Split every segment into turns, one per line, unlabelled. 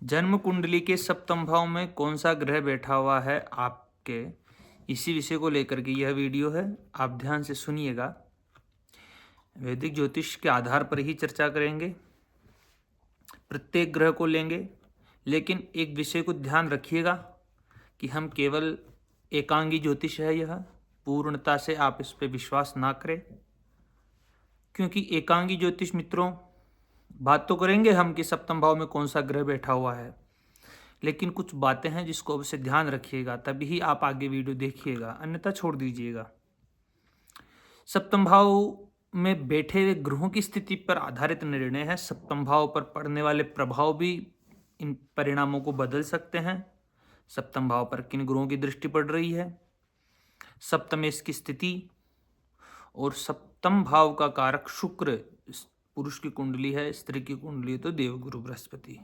जन्म कुंडली के सप्तम भाव में कौन सा ग्रह बैठा हुआ है आपके, इसी विषय को लेकर के यह वीडियो है। आप ध्यान से सुनिएगा। वैदिक ज्योतिष के आधार पर ही चर्चा करेंगे, प्रत्येक ग्रह को लेंगे, लेकिन एक विषय को ध्यान रखिएगा कि हम केवल एकांगी ज्योतिष है, यह पूर्णता से आप इस पर विश्वास ना करें, क्योंकि एकांगी ज्योतिष मित्रों, बात तो करेंगे हम कि सप्तम भाव में कौन सा ग्रह बैठा हुआ है, लेकिन कुछ बातें हैं जिसको अवश्य ध्यान रखिएगा, तभी ही आप आगे वीडियो देखिएगा, अन्यथा छोड़ दीजिएगा। सप्तम भाव में बैठे हुए ग्रहों की स्थिति पर आधारित निर्णय है। सप्तम भाव पर पड़ने वाले प्रभाव भी इन परिणामों को बदल सकते हैं। सप्तम भाव पर किन ग्रहों की दृष्टि पड़ रही है, सप्तमेश की स्थिति, और सप्तम भाव का कारक शुक्र, पुरुष की कुंडली है, स्त्री की कुंडली है तो देवगुरु बृहस्पति,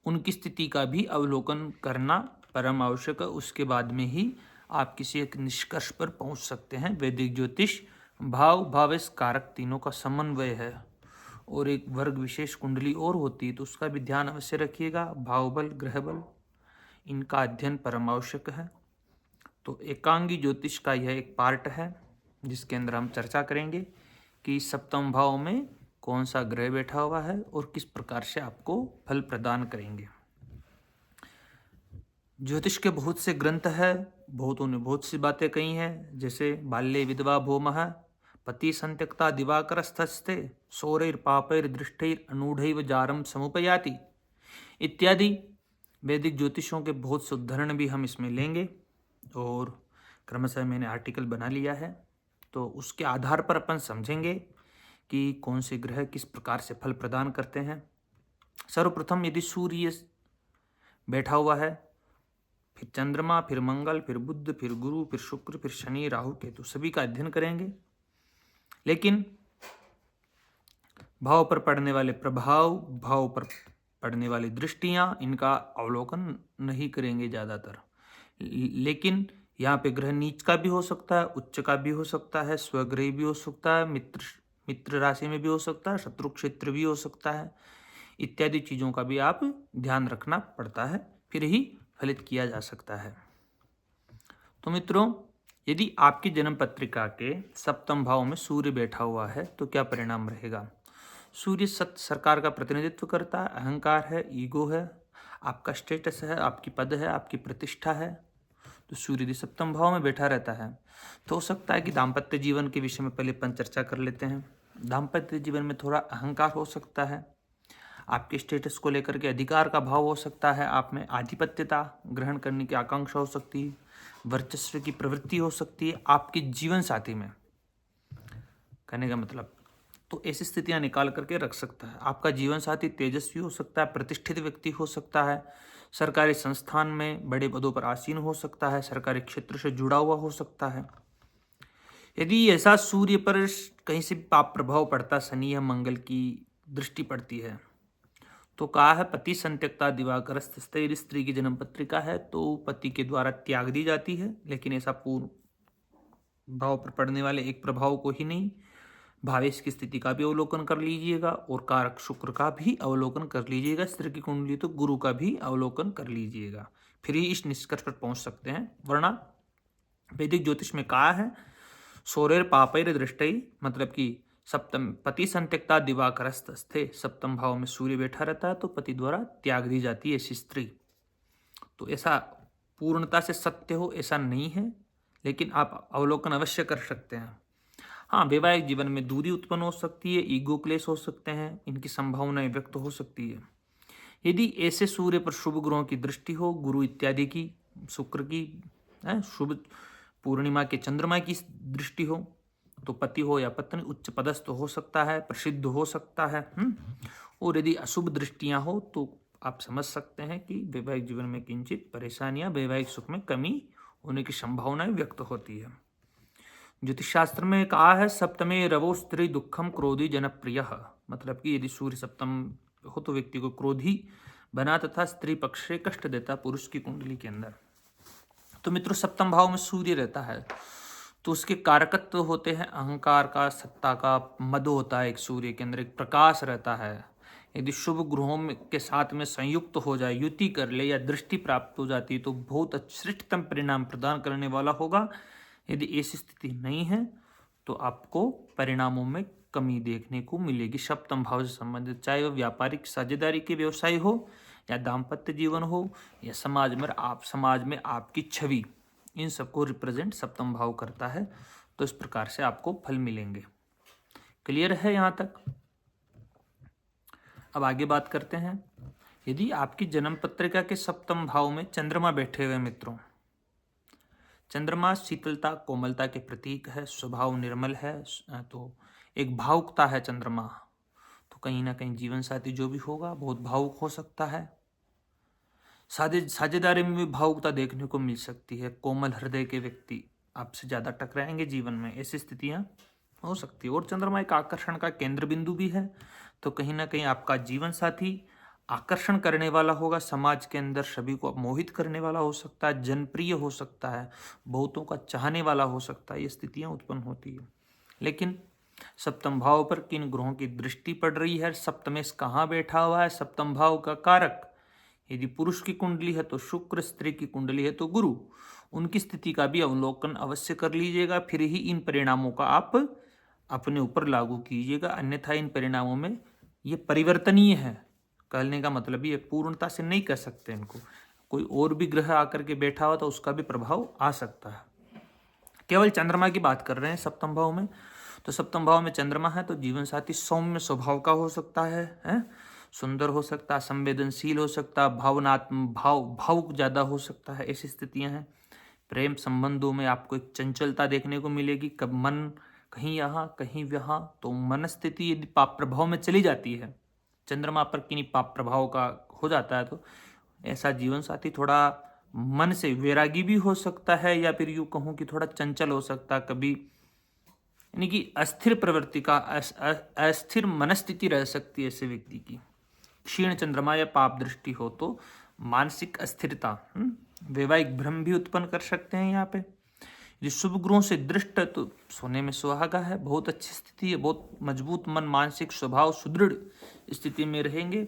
उनकी स्थिति का भी अवलोकन करना परम आवश्यक है। उसके बाद में ही आप किसी एक निष्कर्ष पर पहुंच सकते हैं। वैदिक ज्योतिष भाव भावेश कारक तीनों का समन्वय है, और एक वर्ग विशेष कुंडली और होती है, तो उसका भी ध्यान अवश्य रखिएगा। भाव बल, ग्रह बल, इनका अध्ययन परम आवश्यक है। तो एकांगी ज्योतिष का यह एक पार्ट है जिसके अंदर हम चर्चा करेंगे कि सप्तम भाव में कौन सा ग्रह बैठा हुआ है और किस प्रकार से आपको फल प्रदान करेंगे। ज्योतिष के बहुत से ग्रंथ है, बहुतों ने बहुत सी बातें कही हैं, जैसे बाल्ये विधवा भौमः, पति संत्यक्ता दिवाकरस्थस्ते, सौरैर्पापैर् दृष्टैर् अनूढ़ैव जारम समुपयाति इत्यादि वैदिक ज्योतिषों के बहुत से उदाहरण भी हम इसमें लेंगे, और क्रमशः मैंने आर्टिकल बना लिया है, तो उसके आधार पर अपन समझेंगे कि कौन से ग्रह किस प्रकार से फल प्रदान करते हैं। सर्वप्रथम यदि सूर्य बैठा हुआ है, फिर चंद्रमा, फिर मंगल, फिर बुध, फिर गुरु, फिर शुक्र, फिर शनि, राहु, केतु, सभी का अध्ययन करेंगे। लेकिन भाव पर पड़ने वाले प्रभाव, भाव पर पड़ने वाली दृष्टियां, इनका अवलोकन नहीं करेंगे ज़्यादातर। लेकिन यहाँ पे ग्रह नीच का भी हो सकता है, उच्च का भी हो सकता है, स्वग्रही भी हो सकता है, मित्र राशि में भी हो सकता है, शत्रु क्षेत्र भी हो सकता है, इत्यादि चीज़ों का भी आप ध्यान रखना पड़ता है, फिर ही फलित किया जा सकता है। तो मित्रों, यदि आपकी जन्म पत्रिका के सप्तम भाव में सूर्य बैठा हुआ है तो क्या परिणाम रहेगा। सूर्य सत्य सरकार का प्रतिनिधित्व करता है, अहंकार है, ईगो है, आपका स्टेटस है, आपकी पद है, आपकी प्रतिष्ठा है। तो सूर्य यदि सप्तम भाव में बैठा रहता है तो हो सकता है कि दाम्पत्य जीवन के विषय में पहले अपन चर्चा कर लेते हैं। दाम्पत्य जीवन में थोड़ा अहंकार हो सकता है, आपके स्टेटस को लेकर के अधिकार का भाव हो सकता है, आप में आधिपत्यता ग्रहण करने की आकांक्षा हो सकती है, वर्चस्व की प्रवृत्ति हो सकती है आपके जीवन साथी में, कहने का मतलब। तो ऐसी स्थितियां निकाल करके रख सकता है। आपका जीवन साथी तेजस्वी हो सकता है, प्रतिष्ठित व्यक्ति हो सकता है, सरकारी संस्थान में बड़े पदों पर आसीन हो सकता है, सरकारी क्षेत्र से जुड़ा हुआ हो सकता है। यदि ऐसा सूर्य पर कहीं से पाप प्रभाव पड़ता, शनि या मंगल की दृष्टि पड़ती है, तो कहा है पति संत्यक्ता दिवाकरस्थ, स्त्री की जन्म पत्रिका है तो पति के द्वारा त्याग दी जाती है। लेकिन ऐसा पूर्व भाव पर पड़ने वाले एक प्रभाव को ही नहीं, भावेश की स्थिति का भी अवलोकन कर लीजिएगा, और कारक शुक्र का भी अवलोकन कर लीजिएगा। स्त्री की कुंडली तो गुरु का भी अवलोकन कर लीजिएगा, फिर ही इस निष्कर्ष पर पहुंच सकते हैं। वरना वैदिक ज्योतिष में कहा है सौरैर पापैर दृष्टि, मतलब कि सप्तम पति संत्यक्ता दिवाकरस्थ स्थे, सप्तम भाव में सूर्य बैठा रहता है तो पति द्वारा त्याग दी जाती है ऐसी स्त्री। तो ऐसा पूर्णता से सत्य हो ऐसा नहीं है, लेकिन आप अवलोकन अवश्य कर सकते हैं। हाँ, वैवाहिक जीवन में दूरी उत्पन्न हो सकती है, ईगो क्लेश हो सकते हैं, इनकी संभावनाएं व्यक्त हो सकती है। यदि ऐसे सूर्य पर शुभ ग्रहों की दृष्टि हो, गुरु इत्यादि की, शुक्र की, शुभ पूर्णिमा के चंद्रमा की दृष्टि हो, तो पति हो या पत्नी उच्च पदस्थ हो सकता है, प्रसिद्ध हो सकता है। और यदि अशुभ दृष्टियां हो तो आप समझ सकते हैं कि वैवाहिक जीवन में किंचित परेशानियां, वैवाहिक सुख में कमी होने की संभावनाएं व्यक्त होती है। ज्योतिष शास्त्र में कहा है सप्तमे रवो स्त्री दुखम क्रोधी जनप्रिय, मतलब कि यदि सूर्य सप्तम हो तो व्यक्ति को क्रोधी बना तथा स्त्री पक्ष से कष्ट देता पुरुष की कुंडली के अंदर। तो मित्रों, सप्तम भाव में सूर्य रहता है तो उसके कारकत्व होते हैं अहंकार का, सत्ता का, मद होता है, एक सूर्य के अंदर एक प्रकाश रहता है, यदि शुभ ग्रहों में के साथ में संयुक्त हो जाए, युति कर ले या दृष्टि प्राप्त हो जाती है तो बहुत श्रेष्ठतम परिणाम प्रदान करने वाला होगा। यदि ऐसी स्थिति नहीं है तो आपको परिणामों में कमी देखने को मिलेगी। सप्तम भाव से संबंधित, चाहे वह व्यापारिक साझेदारी के व्यवसाय हो या दाम्पत्य जीवन हो या समाज में आपकी छवि, इन सबको रिप्रेजेंट सप्तम भाव करता है। तो इस प्रकार से आपको फल मिलेंगे। क्लियर है यहाँ तक? अब आगे बात करते हैं। यदि आपकी जन्म पत्रिका के सप्तम भाव में चंद्रमा बैठे हुए मित्रों, चंद्रमा शीतलता कोमलता के प्रतीक है, स्वभाव निर्मल है, तो एक भावुकता है चंद्रमा। तो कहीं ना कहीं जीवन साथी जो भी होगा बहुत भावुक हो सकता है। साझेदारी में भी भावुकता देखने को मिल सकती है। कोमल हृदय के व्यक्ति आपसे ज्यादा टकराएंगे जीवन में, ऐसी स्थितियां हो सकती है। और चंद्रमा एक आकर्षण का केंद्र बिंदु भी है, तो कहीं ना कहीं आपका जीवन साथी आकर्षण करने वाला होगा, समाज के अंदर सभी को मोहित करने वाला हो सकता है, जनप्रिय हो सकता है, बहुतों का चाहने वाला हो सकता है। ये स्थितियां उत्पन्न होती है। लेकिन सप्तम भाव पर किन ग्रहों की दृष्टि पड़ रही है, सप्तमेश कहाँ बैठा हुआ है, सप्तम भाव का कारक यदि पुरुष की कुंडली है तो शुक्र, स्त्री की कुंडली है तो गुरु, उनकी स्थिति का भी अवलोकन अवश्य कर लीजिएगा। फिर ही इन परिणामों का आप अपने ऊपर लागू कीजिएगा, अन्यथा इन परिणामों में ये परिवर्तनीय है। कहने का मतलब ये पूर्णता से नहीं कह सकते इनको। कोई और भी ग्रह आकर के बैठा हुआ तो उसका भी प्रभाव आ सकता है। केवल चंद्रमा की बात कर रहे हैं सप्तम भाव में। तो सप्तम भाव में चंद्रमा है तो जीवन साथी सौम्य स्वभाव का हो सकता है? सुंदर हो सकता है, संवेदनशील हो सकता है, भावुक ज्यादा हो सकता है, ऐसी स्थितियां हैं। प्रेम संबंधों में आपको एक चंचलता देखने को मिलेगी, कब मन कहीं यहाँ कहीं वहाँ। तो मन स्थिति यदि पाप प्रभाव में चली जाती है, चंद्रमा पर किन्हीं पाप प्रभाव का हो जाता है, तो ऐसा जीवन साथी थोड़ा मन से वैरागी भी हो सकता है, या फिर यूं कहूं कि थोड़ा चंचल हो सकता है कभी, यानी कि अस्थिर प्रवृत्ति का अस्थिर मनस्थिति रह सकती है ऐसे व्यक्ति की। क्षीण चंद्रमा या पाप दृष्टि हो तो मानसिक अस्थिरता, वैवाहिक भ्रम भी उत्पन्न कर सकते हैं। यहाँ पे यदि शुभ ग्रहों से दृष्ट है तो सोने में सुहागा है, बहुत अच्छी स्थिति है, बहुत मजबूत मन, मानसिक स्वभाव सुदृढ़ स्थिति में रहेंगे,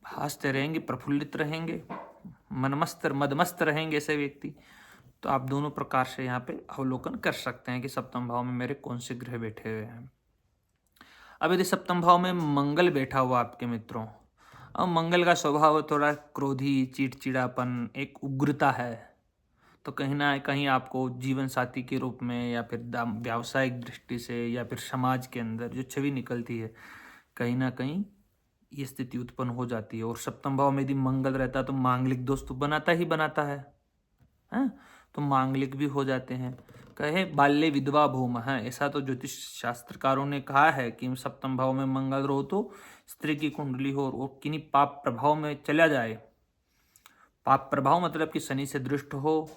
हंसते रहेंगे, प्रफुल्लित रहेंगे, मदमस्त रहेंगे ऐसे व्यक्ति। तो आप दोनों प्रकार से यहाँ पे अवलोकन कर सकते हैं कि सप्तम भाव में मेरे कौन से ग्रह बैठे हुए हैं। अब यदि सप्तम भाव में मंगल बैठा हुआ आपके मित्रों, अब मंगल का स्वभाव थोड़ा क्रोधी, चिड़चिड़ापन, एक उग्रता है, तो कहीं ना कहीं आपको जीवन साथी के रूप में या फिर व्यावसायिक दृष्टि से या फिर समाज के अंदर जो छवि निकलती है, कहीं ना कहीं ये स्थिति उत्पन्न हो जाती है। और सप्तम भाव में यदि मंगल रहता है तो मांगलिक दोष तो बनाता ही बनाता है, तो मांगलिक भी हो जाते हैं। कहे बाल्य विधवा भूम है, ऐसा तो ज्योतिष शास्त्रकारों ने कहा है कि सप्तम भाव में मंगल रहो तो स्त्री की कुंडली हो और किन्हीं पाप प्रभाव में चला जाए। पाप प्रभाव मतलब कि शनि से दृष्ट हो,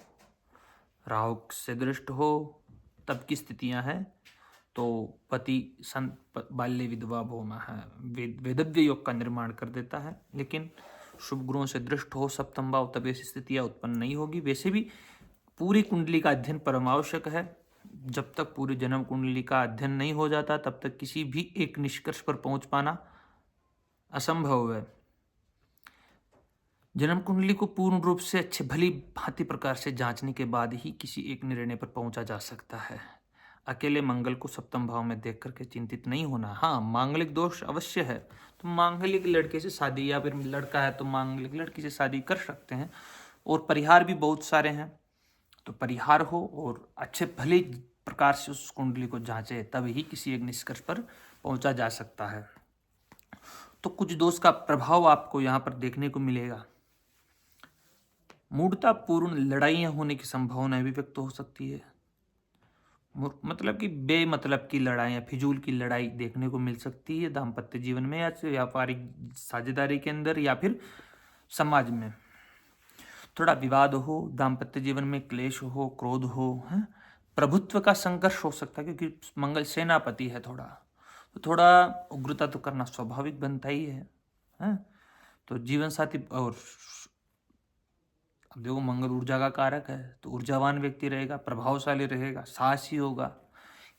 राहु से दृष्ट हो, तब की स्थितियां हैं। तो पति बाल्य विधवा भूमा है, वेदव्य योग का निर्माण कर देता है। लेकिन शुभ ग्रहों से दृष्ट हो सप्तम भाव, तब ऐसी स्थितियां उत्पन्न नहीं होगी। वैसे भी पूरी कुंडली का अध्ययन परम आवश्यक है। जब तक पूरी जन्म कुंडली का अध्ययन नहीं हो जाता तब तक किसी भी एक निष्कर्ष पर पहुंच पाना असंभव है। जन्म कुंडली को पूर्ण रूप से अच्छे भली भांति प्रकार से जांचने के बाद ही किसी एक निर्णय पर पहुंचा जा सकता है। अकेले मंगल को सप्तम भाव में देख करके चिंतित नहीं होना। हाँ, मांगलिक दोष अवश्य है तो मांगलिक लड़के से शादी, या फिर लड़का है तो मांगलिक लड़की से शादी कर सकते हैं। और परिहार भी बहुत सारे हैं, तो परिहार हो और अच्छे भले प्रकार से उस कुंडली को जांचे, तब ही किसी एक निष्कर्ष पर पहुंचा जा सकता है। तो कुछ दोष का प्रभाव आपको यहाँ पर देखने को मिलेगा। मूढ़तापूर्ण लड़ाइयाँ होने की संभावना भी व्यक्त हो सकती है। मतलब कि बेमतलब की लड़ाइयाँ, फिजूल की लड़ाई देखने को मिल सकती है दाम्पत्य जीवन में या व्यापारिक साझेदारी के अंदर या फिर समाज में। थोड़ा विवाद हो, दाम्पत्य जीवन में क्लेश हो, क्रोध हो, प्रभुत्व का संघर्ष हो सकता है क्योंकि मंगल सेनापति है। थोड़ा उग्रता तो करना स्वाभाविक बनता ही है। तो जीवन साथी, और अब देखो मंगल ऊर्जा का कारक है, तो ऊर्जावान व्यक्ति रहेगा, प्रभावशाली रहेगा, साहसी होगा।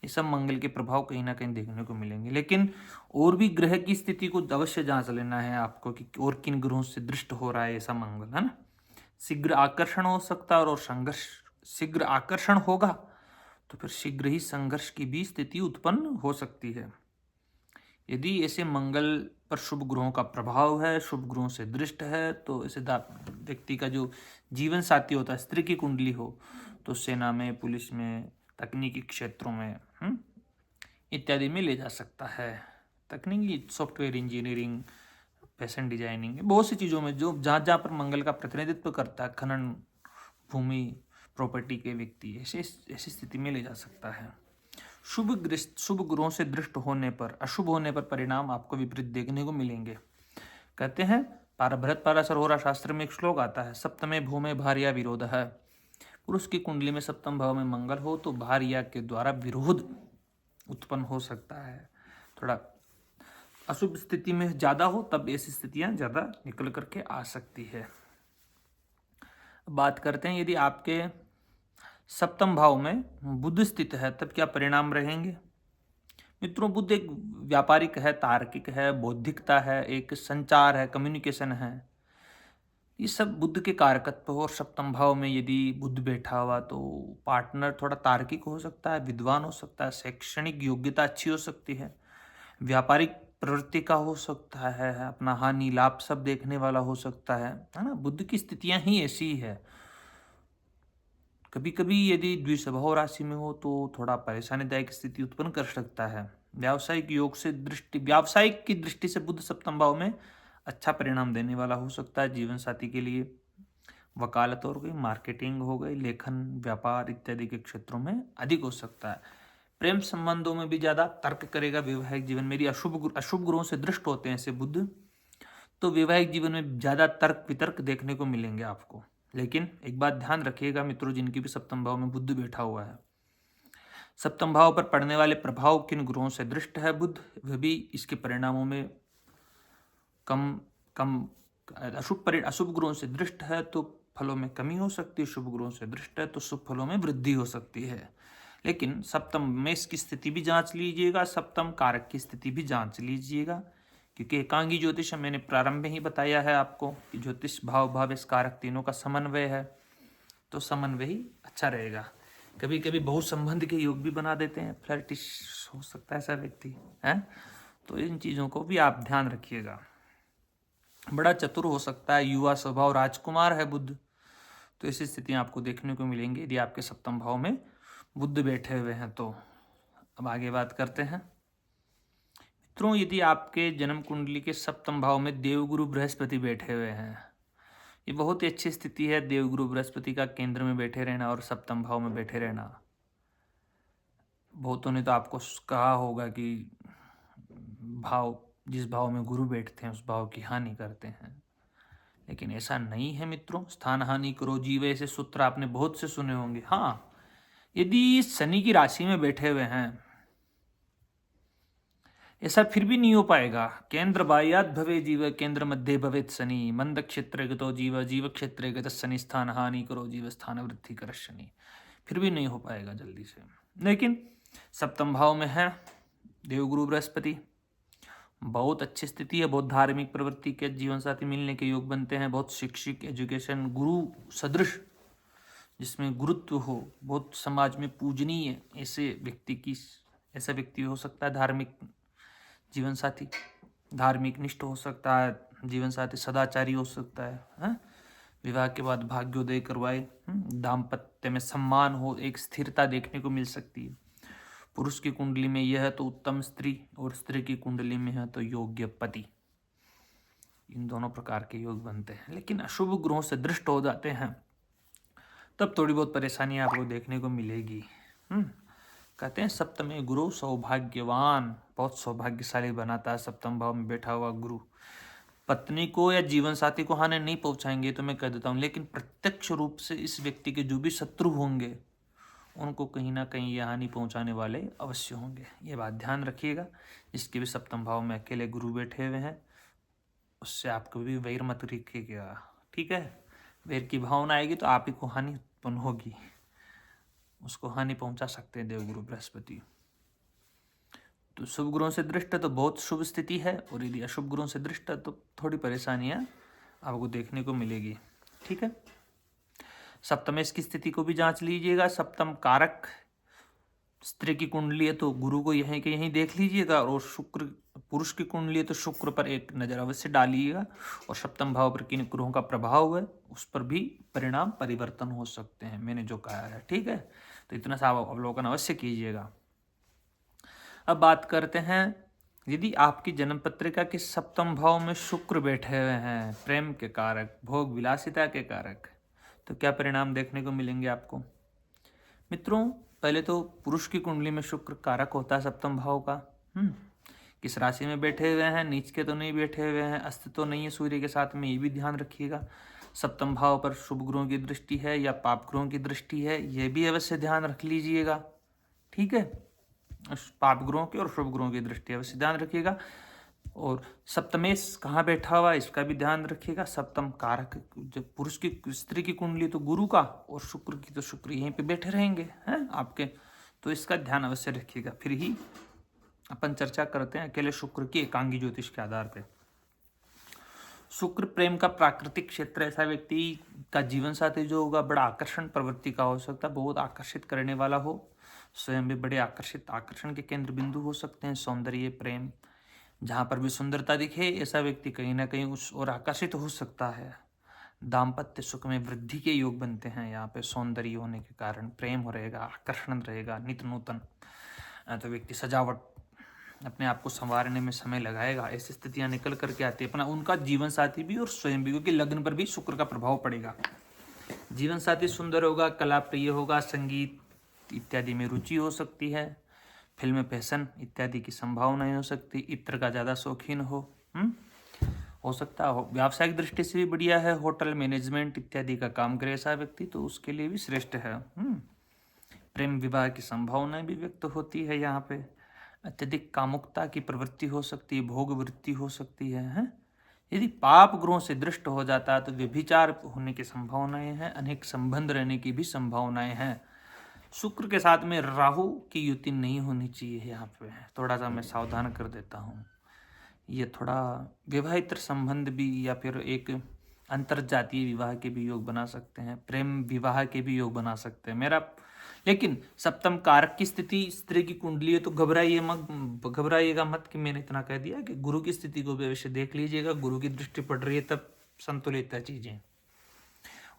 ये सब मंगल के प्रभाव कहीं ना कहीं देखने को मिलेंगे। लेकिन और भी ग्रह की स्थिति को अवश्य जांच लेना है आपको कि और किन ग्रहों से दृष्ट हो रहा है ऐसा मंगल, है ना। शीघ्र आकर्षण हो सकता है और संघर्ष, शीघ्र आकर्षण होगा तो फिर शीघ्र ही संघर्ष की भी स्थिति उत्पन्न हो सकती है। यदि ऐसे मंगल पर शुभ ग्रहों का प्रभाव है, शुभ ग्रहों से दृष्ट है, तो ऐसे व्यक्ति का जो जीवन साथी होता है, स्त्री की कुंडली हो तो सेना में, पुलिस में, तकनीकी क्षेत्रों में इत्यादि में ले जा सकता है। तकनीकी, सॉफ्टवेयर इंजीनियरिंग, फैशन डिजाइनिंग, बहुत सी चीज़ों में जो जहाँ जहाँ पर मंगल का प्रतिनिधित्व करता है, खनन भूमि प्रॉपर्टी के व्यक्ति, ऐसी स्थिति में ले जा सकता है। शुभ ग्रहों से दृष्ट होने पर, अशुभ होने पर परिणाम आपको विपरीत देखने को मिलेंगे। कहते हैं भरत पाराशर होरा शास्त्र में एक श्लोक आता है, सप्तमे भूमे भार्या विरोध है। पुरुष की कुंडली में सप्तम भाव में मंगल हो तो भार्या के द्वारा विरोध उत्पन्न हो सकता है। थोड़ा अशुभ स्थिति में ज्यादा हो तब ऐसी स्थितियां ज्यादा निकल करके आ सकती है। बात करते हैं यदि आपके सप्तम भाव में बुध स्थित है तब क्या परिणाम रहेंगे। मित्रों, बुध एक व्यापारिक है, तार्किक है, बौद्धिकता है, एक संचार है, कम्युनिकेशन है। ये सब बुध के कारकत्व हो। और सप्तम भाव में यदि बुध बैठा हुआ तो पार्टनर थोड़ा तार्किक हो सकता है, विद्वान हो सकता है, शैक्षणिक योग्यता अच्छी हो सकती है, व्यापारिक प्रवृत्ति का हो सकता है, अपना हानि लाभ सब देखने वाला हो सकता है ना। बुध की स्थितियां ही ऐसी है। कभी कभी यदि द्विस्वभाव राशि में हो तो थोड़ा परेशानीदायक स्थिति उत्पन्न कर सकता है। व्यावसायिक योग से दृष्टि, व्यावसायिक की दृष्टि से बुध सप्तम भाव में अच्छा परिणाम देने वाला हो सकता है जीवन साथी के लिए। वकालत हो गई, मार्केटिंग हो गई, लेखन, व्यापार इत्यादि के क्षेत्रों में अधिक हो सकता है। प्रेम संबंधों में भी ज्यादा तर्क करेगा वैवाहिक जीवन में। अशुभ ग्रहों से दृष्ट होते हैं ऐसे बुध तो वैवाहिक जीवन में ज्यादा तर्क वितर्क देखने को मिलेंगे आपको। लेकिन एक बात ध्यान रखिएगा मित्रों, जिनकी भी सप्तम भाव में बुध बैठा हुआ है, सप्तम भाव पर पड़ने वाले प्रभाव किन ग्रहों से दृष्ट है बुध, वह भी इसके परिणामों में कम अशुभ ग्रहों से दृष्ट है तो फलों में कमी हो सकती है, शुभ ग्रहों से दृष्ट है तो शुभ फलों में वृद्धि हो सकती है। लेकिन सप्तम में इसकी स्थिति भी जांच लीजिएगा, सप्तम कारक की स्थिति भी जांच लीजिएगा, क्योंकि एकांगी ज्योतिष मैंने प्रारंभ में ही बताया है आपको कि ज्योतिष भाव भावेश कारक तीनों का समन्वय है, तो समन्वय ही अच्छा रहेगा। कभी कभी बहुत संबंध के योग भी बना देते हैं, फ्लर्टिश हो सकता है ऐसा व्यक्ति है, तो इन चीज़ों को भी आप ध्यान रखिएगा। बड़ा चतुर हो सकता है, युवा स्वभाव, राजकुमार है बुध, तो ऐसी स्थितियां आपको देखने को मिलेंगी यदि आपके सप्तम भाव में बुध बैठे हुए हैं तो। अब आगे बात करते हैं मित्रों, यदि आपके जन्म कुंडली के सप्तम भाव में देवगुरु बृहस्पति बैठे हुए हैं, ये बहुत ही अच्छी स्थिति है। देवगुरु बृहस्पति का केंद्र में बैठे रहना और सप्तम भाव में बैठे रहना, बहुतों ने तो आपको कहा होगा कि भाव, जिस भाव में गुरु बैठते हैं उस भाव की हानि करते हैं, लेकिन ऐसा नहीं है मित्रों। स्थान हानि करो जीवे, ऐसे सूत्र आपने बहुत से सुने होंगे। हाँ, यदि शनि की राशि में बैठे हुए हैं ऐसा फिर भी नहीं हो पाएगा। केंद्र बाह्यात भवे जीव, केंद्र मध्य भवेत शनि, मंद क्षेत्र गतो जीव, जीव क्षेत्र गत शनि, स्थान हानि करो जीव, स्थान वृद्धि कर शनि, फिर भी नहीं हो पाएगा जल्दी से। लेकिन सप्तम भाव में है देवगुरु बृहस्पति, बहुत अच्छी स्थिति है, बहुत धार्मिक प्रवृत्ति के जीवन साथी मिलने के योग बनते हैं, बहुत शिक्षित, एजुकेशन, गुरु सदृश जिसमें गुरुत्व हो, बहुत समाज में पूजनीय ऐसे व्यक्ति की, ऐसा व्यक्ति हो सकता है। धार्मिक जीवन साथी, धार्मिक निष्ठ हो सकता है जीवन साथी, सदाचारी हो सकता है? विवाह के बाद भाग्योदय करवाए, दाम्पत्य में सम्मान हो, एक स्थिरता देखने को मिल सकती है। पुरुष की कुंडली में यह है तो उत्तम स्त्री, और स्त्री की कुंडली में है तो योग्य पति। इन दोनों प्रकार के योग बनते हैं। लेकिन अशुभ ग्रहों से दृष्ट हो जाते हैं तब थोड़ी बहुत परेशानी आपको देखने को मिलेगी। कहते हैं सप्तमे गुरु सौभाग्यवान, बहुत सौभाग्यशाली बनाता है सप्तम भाव में बैठा हुआ गुरु। पत्नी को या जीवन साथी को हानि नहीं पहुंचाएंगे तो मैं कह देता हूँ, लेकिन प्रत्यक्ष रूप से इस व्यक्ति के जो भी शत्रु होंगे उनको कहीं ना कहीं ये हानि पहुंचाने वाले अवश्य होंगे। ये बात ध्यान रखिएगा। जिसके भी सप्तम भाव में अकेले गुरु बैठे हुए हैं उससे आप कभी वैर मत रखिएगा, ठीक है। वैर की भावना आएगी तो आप ही को हानि उत्पन्न होगी, उसको हानि पहुंचा सकते हैं देवगुरु बृहस्पति। तो शुभ ग्रहों से दृष्ट है तो बहुत शुभ स्थिति है, और यदि अशुभ ग्रहों से दृष्ट है तो थोड़ी परेशानियां आपको देखने को मिलेगी। ठीक है, सप्तमेश की स्थिति को भी जांच लीजिएगा। सप्तम कारक स्त्री की कुंडली है तो गुरु को यहीं के यहीं देख लीजिएगा, और शुक्र पुरुष की कुंडली है तो शुक्र पर एक नजर अवश्य डालिएगा, और सप्तम भाव पर किन ग्रहों का प्रभाव है उस पर भी परिणाम परिवर्तन हो सकते हैं, मैंने जो कहा है। ठीक है, तो इतना सा अवलोकन अवश्य कीजिएगा। अब बात करते हैं, यदि आपकी जन्म पत्रिका के सप्तम भाव में शुक्र बैठे हुए हैं, प्रेम के कारक, भोग विलासिता के कारक, तो क्या परिणाम देखने को मिलेंगे आपको। मित्रों, पहले तो पुरुष की कुंडली में शुक्र कारक होता है सप्तम भाव का। किस राशि में बैठे हुए हैं, नीच के तो नहीं बैठे हुए हैं, अस्त तो नहीं है सूर्य के साथ में, ये भी ध्यान रखिएगा। सप्तम भाव पर शुभ ग्रहों की दृष्टि है या पाप ग्रहों की दृष्टि है, ये भी अवश्य ध्यान रख लीजिएगा। ठीक है, पाप ग्रहों की और शुभ ग्रहों की दृष्टि अवश्य ध्यान रखिएगा। और सप्तमेश कहाँ बैठा हुआ है इसका भी ध्यान रखिएगा। सप्तम कारक जब पुरुष की स्त्री की कुंडली तो गुरु का, और शुक्र की तो शुक्र यहीं पे बैठे रहेंगे हैं आपके, तो इसका ध्यान अवश्य रखिएगा। फिर ही अपन चर्चा करते हैं अकेले शुक्र की एकांगी ज्योतिष के आधार पे। शुक्र प्रेम का प्राकृतिक क्षेत्र, ऐसा व्यक्ति का जीवन साथी जो होगा बड़ा आकर्षण प्रवृत्ति का हो सकता है, बहुत आकर्षित करने वाला हो, स्वयं भी बड़े आकर्षण के केंद्र बिंदु हो सकते हैं। सौंदर्य प्रेम, जहाँ पर भी सुंदरता दिखे ऐसा व्यक्ति कहीं ना कहीं उस और आकर्षित हो सकता है। दाम्पत्य सुख में वृद्धि के योग बनते हैं यहाँ पे, सौंदर्य होने के कारण प्रेम हो रहेगा, आकर्षण रहेगा, नित्य नूतन। तो व्यक्ति सजावट अपने आप को संवारने में समय लगाएगा, ऐसी स्थितियां निकल करके आती है। अपना उनका जीवन साथी भी और स्वयं भी, क्योंकि लग्न पर भी शुक्र का प्रभाव पड़ेगा। जीवन साथी सुंदर होगा, कला प्रिय होगा, संगीत इत्यादि में रुचि हो सकती है, फिल्म, फैशन इत्यादि की संभावनाएं हो सकती, इत्र का ज़्यादा शौकीन हो सकता हो। व्यावसायिक दृष्टि से भी बढ़िया है, होटल मैनेजमेंट इत्यादि का काम करे ऐसा व्यक्ति तो उसके लिए भी श्रेष्ठ है। प्रेम विवाह की संभावनाएं भी व्यक्त होती है यहाँ पे। अत्यधिक कामुकता की प्रवृत्ति हो सकती है, भोग वृत्ति हो सकती है। यदि पाप ग्रहों से दृष्ट हो जाता है तो व्यभिचार होने की संभावनाएं हैं, अनेक संबंध रहने की भी संभावनाएं हैं। शुक्र के साथ में राहु की युति नहीं होनी चाहिए यहाँ पे, थोड़ा सा मैं सावधान कर देता हूँ। ये थोड़ा विवाहितर संबंध भी या फिर एक अंतरजातीय विवाह के भी योग बना सकते हैं, प्रेम विवाह के भी योग बना सकते हैं मेरा। लेकिन सप्तम कारक की स्थिति स्त्री की कुंडली है तो घबराइएगा मत कि मैंने इतना कह दिया कि गुरु की स्थिति को भी अवश्य देख लीजिएगा। गुरु की दृष्टि पड़ रही है तब संतुलित है चीजें।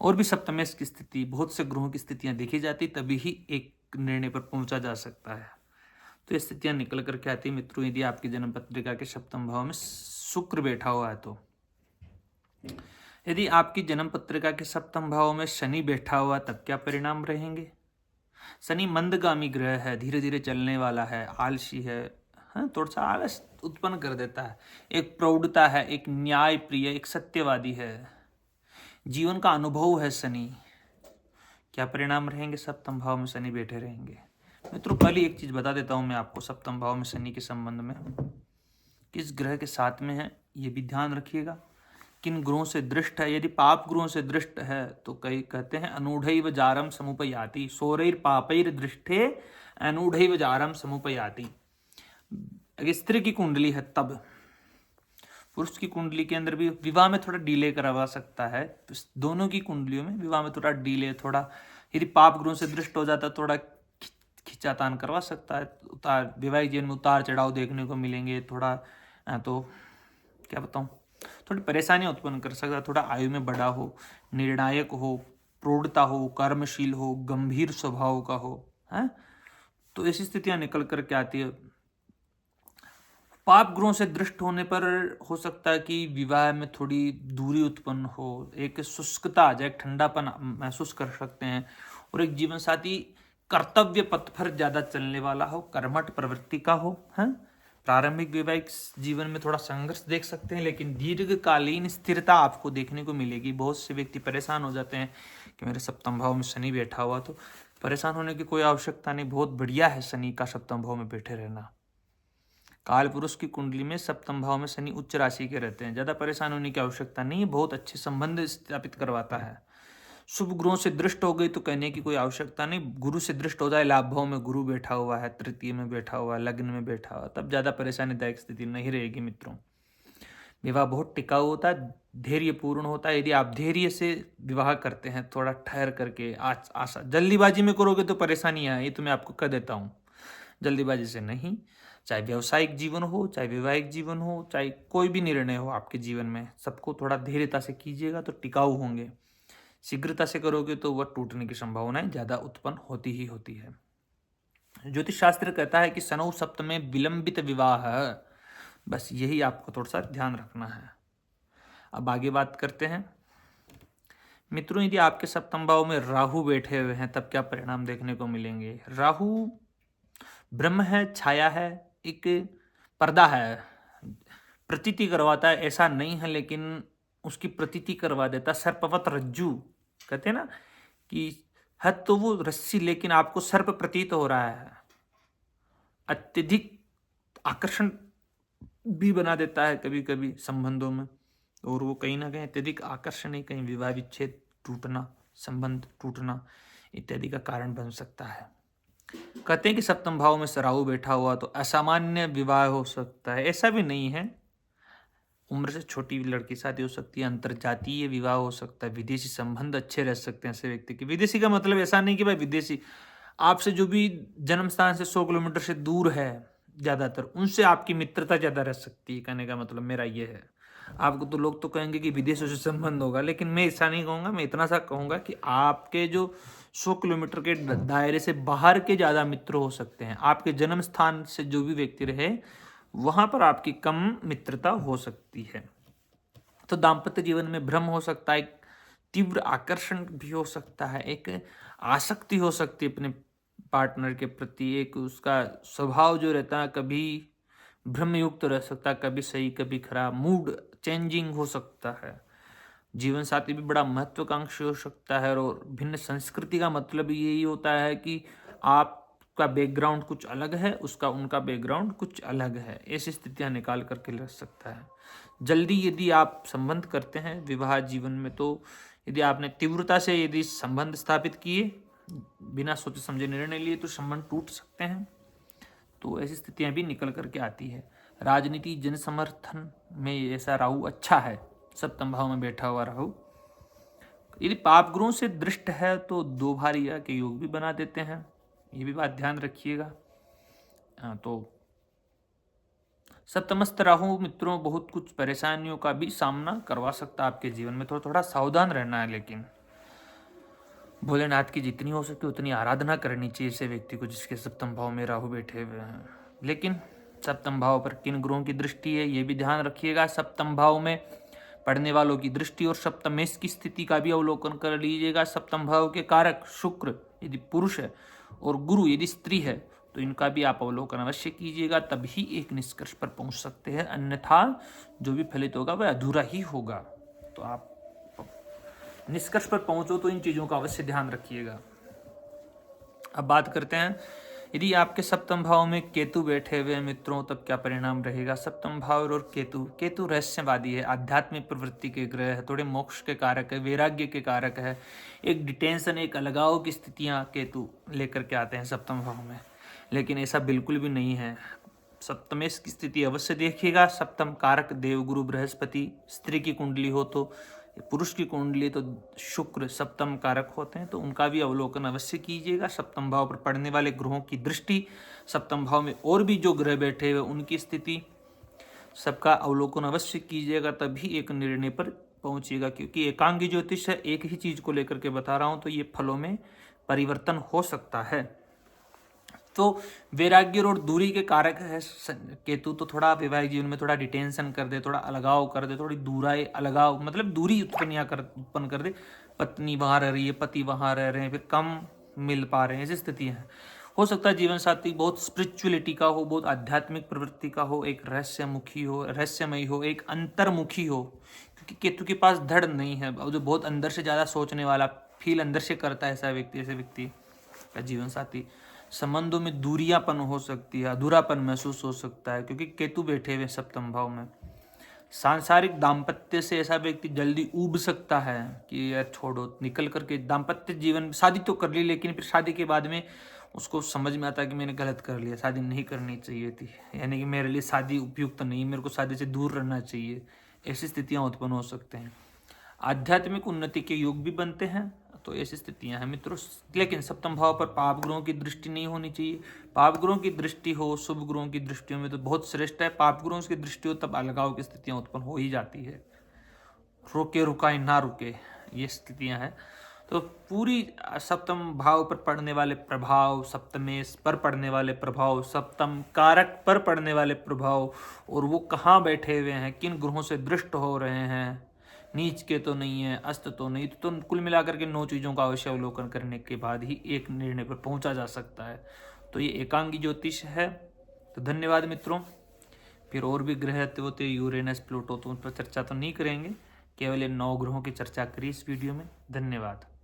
और भी सप्तमेश की स्थिति, बहुत से ग्रहों की स्थितियां देखी जाती तभी ही एक निर्णय पर पहुंचा जा सकता है। तो ये स्थितियां निकल करके आती है मित्रों, यदि आपकी जन्म पत्रिका के सप्तम भाव में शुक्र बैठा हुआ है तो। यदि आपकी जन्म पत्रिका के सप्तम भाव में शनि बैठा हुआ तब क्या परिणाम रहेंगे। शनि मंदगामी ग्रह है, धीरे धीरे चलने वाला है, आलसी है, थोड़ा सा आलस उत्पन्न कर देता है। एक प्रौढ़ता है, एक न्याय प्रिय, एक सत्यवादी है, जीवन का अनुभव है शनि। क्या परिणाम रहेंगे सप्तम भाव में शनि बैठे रहेंगे। मित्रों, पहले एक चीज बता देता हूं मैं आपको, सप्तम भाव में शनि के संबंध में किस ग्रह के साथ में है ये भी ध्यान रखिएगा, किन ग्रहों से दृष्ट है। यदि पाप ग्रहों से दृष्ट है तो कई कहते हैं अनूढ़ैव जारम समुपयाति, सौरैर पापैर दृष्टे अनूढ़ैव जारम समुपयाति। अगर स्त्री की कुंडली है तब, पुरुष की कुंडली के अंदर भी विवाह में थोड़ा डिले करवा सकता है। दोनों की कुंडलियों में विवाह में थोड़ा डिले, थोड़ा यदि पाप ग्रहों से दृष्ट हो जाता थोड़ा खिंचातान करवा सकता है। उतार वैवाहिक जीवन में उतार चढ़ाव देखने को मिलेंगे, थोड़ा तो क्या बताऊं, थोड़ी परेशानियां उत्पन्न कर सकता है। थोड़ा आयु में बड़ा हो, निर्णायक हो, प्रौढ़ता हो, कर्मशील हो, गंभीर स्वभाव का हो, है तो ऐसी स्थितियां निकल करके आती है। पाप ग्रहों से दृष्ट होने पर हो सकता है कि विवाह में थोड़ी दूरी उत्पन्न हो, एक शुष्कता आ जाए, ठंडापन महसूस कर सकते हैं, और एक जीवन साथी कर्तव्य पथ पर ज्यादा चलने वाला हो, कर्मठ प्रवृत्ति का हो। प्रारंभिक वैवाहिक जीवन में थोड़ा संघर्ष देख सकते हैं, लेकिन दीर्घकालीन स्थिरता आपको देखने को मिलेगी। बहुत से व्यक्ति परेशान हो जाते हैं कि मेरे सप्तम भाव में शनि बैठा हुआ, तो परेशान होने की कोई आवश्यकता नहीं, बहुत बढ़िया है शनि का सप्तम भाव में बैठे रहना। काल पुरुष की कुंडली में सप्तम भाव में शनि उच्च राशि के रहते हैं, ज्यादा परेशान होने की आवश्यकता नहीं है, बहुत अच्छे संबंध स्थापित करवाता है। शुभ ग्रहों से दृष्ट हो गई तो कहने की कोई आवश्यकता नहीं, गुरु से दृष्ट हो जाए, लाभ भाव में गुरु बैठा हुआ है, तृतीय में बैठा हुआ है, लग्न में बैठा हुआ, तब ज़्यादा परेशानीदायक स्थिति नहीं रहेगी मित्रों। विवाह बहुत टिकाऊ होता है, धैर्यपूर्ण होता है। यदि आप धैर्य से विवाह करते हैं, थोड़ा ठहर करके, आशा जल्दीबाजी में करोगे तो परेशानियाँ हैं, ये तो मैं आपको कह देता हूँ। जल्दीबाजी से नहीं, चाहे व्यावसायिक जीवन हो, चाहे वैवाहिक जीवन हो, चाहे कोई भी निर्णय हो आपके जीवन में, सबको थोड़ा धैर्यता से कीजिएगा तो टिकाऊ होंगे। शीघ्रता से करोगे तो वह टूटने की संभावनाएं ज़्यादा उत्पन्न होती ही होती है। ज्योतिष शास्त्र कहता है कि शनौ सप्तमे विलंबित विवाह, बस यही आपको थोड़ा सा ध्यान रखना है। अब आगे बात करते हैं मित्रों, यदि आपके सप्तम भाव में राहु बैठे हुए हैं तब क्या परिणाम देखने को मिलेंगे। राहु ब्रह्म है, छाया है, एक पर्दा है, प्रतीति करवाता है, ऐसा नहीं है लेकिन उसकी प्रतीति करवा देता। सर्पवत रज्जू कहते हैं ना कि है तो वो रस्सी लेकिन आपको सर्प प्रतीत हो रहा है। अत्यधिक आकर्षण भी बना देता है कभी कभी संबंधों में, और वो कहीं ना कहीं अत्यधिक आकर्षण ही कहीं विवाह विच्छेद, टूटना, संबंध टूटना इत्यादि का कारण बन सकता है। कहते हैं कि सप्तम भाव में राहु बैठा हुआ तो असामान्य विवाह हो सकता है, ऐसा भी नहीं है। उम्र से छोटी लड़की शादी हो सकती है, अंतरजातीय विवाह हो सकता है, विदेशी संबंध अच्छे रह सकते हैं ऐसे व्यक्ति के। विदेशी का मतलब ऐसा नहीं कि भाई विदेशी आपसे जो भी जन्म स्थान से 100 किलोमीटर से दूर है, ज़्यादातर उनसे आपकी मित्रता ज़्यादा रह सकती है। कहने का मतलब मेरा ये है। आपको तो लोग तो कहेंगे कि विदेशों से संबंध होगा, लेकिन मैं ऐसा नहीं कहूँगा। मैं इतना सा कहूँगा कि आपके जो 100 किलोमीटर के दायरे से बाहर के ज़्यादा मित्र हो सकते हैं। आपके जन्म स्थान से जो भी व्यक्ति रहे वहाँ पर आपकी कम मित्रता हो सकती है। तो दाम्पत्य जीवन में भ्रम हो सकता है, एक तीव्र आकर्षण भी हो सकता है, एक आसक्ति हो सकती है अपने पार्टनर के प्रति, एक उसका स्वभाव जो रहता है कभी भ्रमयुक्त रह सकता है, कभी सही कभी खराब, मूड चेंजिंग हो सकता है। जीवन साथी भी बड़ा महत्वाकांक्षी हो सकता है, और भिन्न संस्कृति का मतलब यही होता है कि आपका बैकग्राउंड कुछ अलग है, उसका उनका बैकग्राउंड कुछ अलग है। ऐसी स्थितियां निकाल करके रख सकता है। जल्दी यदि आप संबंध करते हैं विवाह जीवन में, तो यदि आपने तीव्रता से यदि संबंध स्थापित किए, बिना सोचे समझे निर्णय लिए, तो संबंध टूट सकते हैं। तो ऐसी स्थितियां भी निकल करके आती है। राजनीति, जन समर्थन में ऐसा राहु अच्छा है, सप्तम भाव में बैठा हुआ राहु। यदि पाप ग्रहों से दृष्ट है तो दो भारिया के योग भी बना देते हैं, ये भी बात ध्यान रखिएगा। तो सप्तमस्त राहु मित्रों बहुत कुछ परेशानियों का भी सामना करवा सकता है आपके जीवन में। थोड़ा सावधान रहना है, लेकिन भोलेनाथ की जितनी हो सके उतनी आराधना करनी चाहिए ऐसे व्यक्ति को जिसके सप्तम भाव में राहु बैठे हुए हैं। लेकिन सप्तम भाव पर किन ग्रहों की दृष्टि है ये भी ध्यान रखिएगा। सप्तम भाव में पढ़ने वालों की दृष्टि और सप्तमेश की स्थिति का भी अवलोकन कर लीजिएगा। सप्तम भाव के कारक शुक्र यदि पुरुष है और गुरु यदि स्त्री है तो इनका भी आप अवलोकन अवश्य कीजिएगा, तभी एक निष्कर्ष पर पहुंच सकते हैं। अन्यथा जो भी फलित होगा वह अधूरा ही होगा। तो आप निष्कर्ष पर पहुंचो तो इन चीजों का अवश्य ध्यान रखिएगा। अब बात करते हैं, यदि आपके सप्तम भाव में केतु बैठे हुए मित्रों तब क्या परिणाम रहेगा। सप्तम भाव और केतु रहस्यवादी है, आध्यात्मिक प्रवृत्ति के ग्रह है, थोड़े मोक्ष के कारक है, वैराग्य के कारक है। एक डिटेंशन, एक अलगाव की स्थितियां केतु लेकर के आते हैं सप्तम भाव में, लेकिन ऐसा बिल्कुल भी नहीं है। सप्तमेश की स्थिति अवश्य देखिएगा। सप्तम कारक देवगुरु बृहस्पति, स्त्री की कुंडली हो तो, पुरुष की कुंडली तो शुक्र सप्तम कारक होते हैं, तो उनका भी अवलोकन अवश्य कीजिएगा। सप्तम भाव पर पड़ने वाले ग्रहों की दृष्टि, सप्तम भाव में और भी जो ग्रह बैठे हुए उनकी स्थिति, सबका अवलोकन अवश्य कीजिएगा, तभी एक निर्णय पर पहुंचिएगा। क्योंकि एकांगी ज्योतिष है, एक ही चीज को लेकर के बता रहा हूं, तो ये फलों में परिवर्तन हो सकता है। तो वैराग्य और दूरी के कारक है केतु, तो थोड़ा वैवाहिक जीवन में थोड़ा डिटेंशन कर दे, थोड़ा अलगाव कर दे, थोड़ी दूराई, अलगाव मतलब दूरी उत्पन्न कर दे। पत्नी वहां रह रही है, पति वहां रह रहे हैं, फिर कम मिल पा रहे हैं, ऐसी स्थितियां हैं। हो सकता है जीवन साथी बहुत स्पिरिचुअलिटी का हो, बहुत आध्यात्मिक प्रवृत्ति का हो, एक रहस्यमुखी हो, रहस्यमयी हो, एक अंतर्मुखी हो, क्योंकि केतु के पास धड़ नहीं है, जो बहुत अंदर से ज्यादा सोचने वाला, फील अंदर से करता है ऐसा व्यक्ति, ऐसे व्यक्ति का जीवन साथी। संबंधों में दूरियापन हो सकती है, अधूरापन महसूस हो सकता है, क्योंकि केतु बैठे हुए सप्तम भाव में। सांसारिक दाम्पत्य से ऐसा व्यक्ति जल्दी ऊब सकता है कि यार छोड़ो, निकल करके दाम्पत्य जीवन, शादी तो कर ली लेकिन फिर शादी के बाद में उसको समझ में आता है कि मैंने गलत कर लिया, शादी नहीं करनी चाहिए थी, यानी कि मेरे लिए शादी उपयुक्त नहीं, मेरे को शादी से दूर रहना चाहिए। ऐसी स्थितियां उत्पन्न हो सकते हैं। आध्यात्मिक उन्नति के योग भी बनते हैं, तो ऐसी स्थितियां हैं मित्रों। लेकिन सप्तम भाव पर पाप ग्रहों की दृष्टि नहीं होनी चाहिए। पाप ग्रहों की दृष्टि हो शुभ ग्रहों की दृष्टियों में तो बहुत श्रेष्ठ है, पाप ग्रहों की दृष्टि हो तब अलगाव की स्थितियां उत्पन्न हो ही जाती है। रोके रुकाए ना रुके, ये स्थितियां हैं। तो पूरी सप्तम भाव पर पड़ने वाले प्रभाव, सप्तमेश पर पड़ने वाले प्रभाव, सप्तम कारक पर पड़ने वाले प्रभाव, और वो कहाँ बैठे हुए हैं, किन ग्रहों से दृष्ट हो रहे हैं, नीच के तो नहीं है, अस्त तो नहीं, तो कुल मिलाकर के 9 चीज़ों का अवश्य अवलोकन करने के बाद ही एक निर्णय पर पहुंचा जा सकता है। तो ये एकांगी ज्योतिष है। तो धन्यवाद मित्रों। फिर और भी ग्रह होते, यूरेनस, प्लूटो, तो उन पर चर्चा तो नहीं करेंगे, केवल इन 9 ग्रहों की चर्चा करी इस वीडियो में। धन्यवाद।